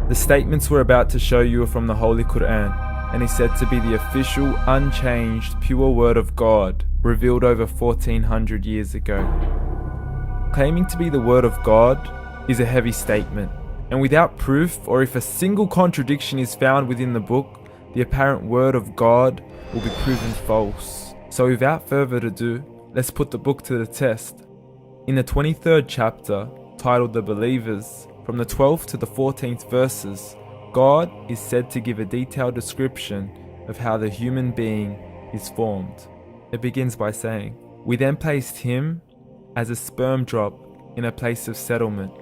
The statements we're about to show you are from the Holy Quran, and is said to be the official, unchanged, pure word of God, revealed over 1400 years ago. Claiming to be the word of God is a heavy statement, and without proof, or if a single contradiction is found within the book, the apparent word of God will be proven false. So without further ado, let's put the book to the test. In the 23rd chapter, titled The Believers, from the 12th to the 14th verses, God is said to give a detailed description of how the human being is formed. It begins by saying, "We then placed him as a sperm drop in a place of settlement,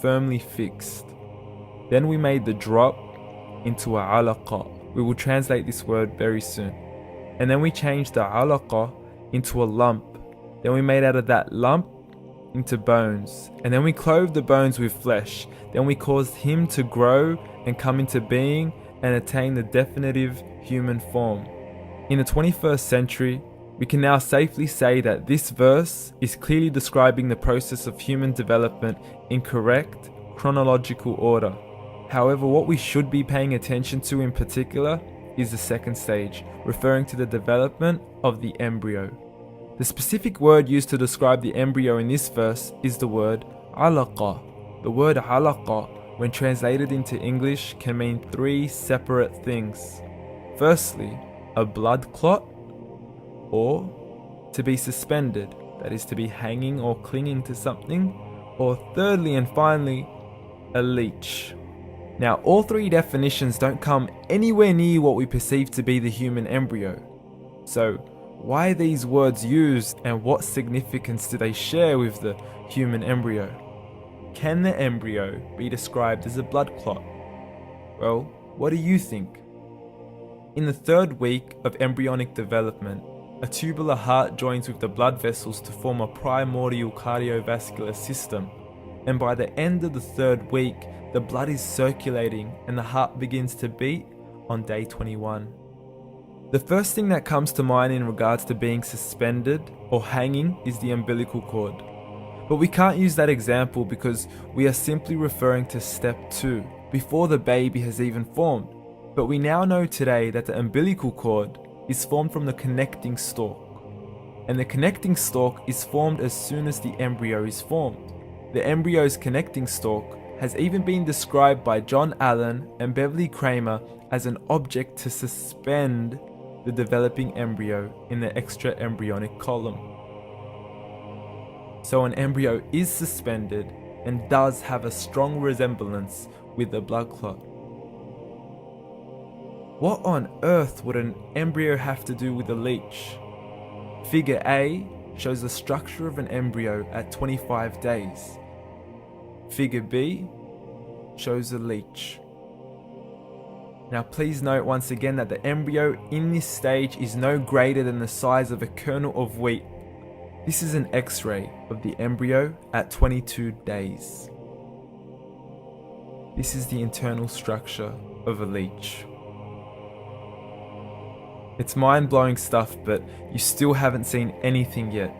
firmly fixed. Then we made the drop into a alaqa." We will translate this word very soon. "And then we changed the alaqa into a lump. Then we made out of that lump into bones. And then we clothed the bones with flesh. Then we caused him to grow and come into being and attain the definitive human form." In the 21st century, we can now safely say that this verse is clearly describing the process of human development in correct chronological order. However, what we should be paying attention to in particular is the second stage, referring to the development of the embryo. The specific word used to describe the embryo in this verse is the word alaqa. The word alaqa, when translated into English, can mean three separate things. Firstly, a blood clot, or to be suspended, that is to be hanging or clinging to something, or thirdly and finally, a leech. Now, all three definitions don't come anywhere near what we perceive to be the human embryo. So, why are these words used, and what significance do they share with the human embryo? Can the embryo be described as a blood clot? Well, what do you think? In the 3rd week of embryonic development, a tubular heart joins with the blood vessels to form a primordial cardiovascular system, and by the end of the 3rd week, the blood is circulating and the heart begins to beat on day 21. The first thing that comes to mind in regards to being suspended or hanging is the umbilical cord. But we can't use that example because we are simply referring to step 2, before the baby has even formed. But we now know today that the umbilical cord is formed from the connecting stalk. And the connecting stalk is formed as soon as the embryo is formed. The embryo's connecting stalk has even been described by John Allen and Beverly Kramer as an object to suspend the developing embryo in the extra-embryonic column. So an embryo is suspended and does have a strong resemblance with the blood clot. What on earth would an embryo have to do with a leech? Figure A shows the structure of an embryo at 25 days. Figure B shows a leech. Now please note once again that the embryo in this stage is no greater than the size of a kernel of wheat. This is an X-ray of the embryo at 22 days. This is the internal structure of a leech. It's mind-blowing stuff, but you still haven't seen anything yet.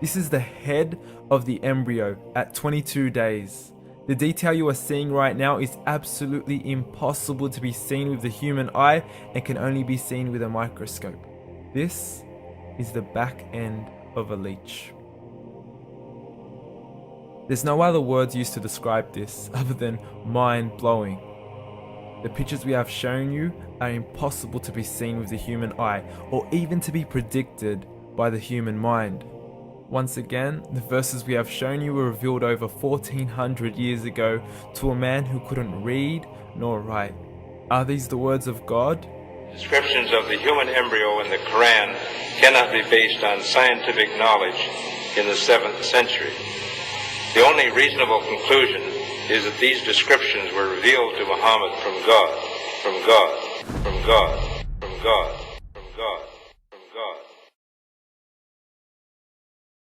This is the head of the embryo at 22 days. The detail you are seeing right now is absolutely impossible to be seen with the human eye and can only be seen with a microscope. This is the back end of a leech. There's no other words used to describe this other than mind-blowing. The pictures we have shown you are impossible to be seen with the human eye or even to be predicted by the human mind. Once again, the verses we have shown you were revealed over 1400 years ago to a man who couldn't read nor write. Are these the words of God? Descriptions of the human embryo in the Quran cannot be based on scientific knowledge in the 7th century. The only reasonable conclusion is that these descriptions were revealed to Muhammad from God, from God, from God, from God, from God.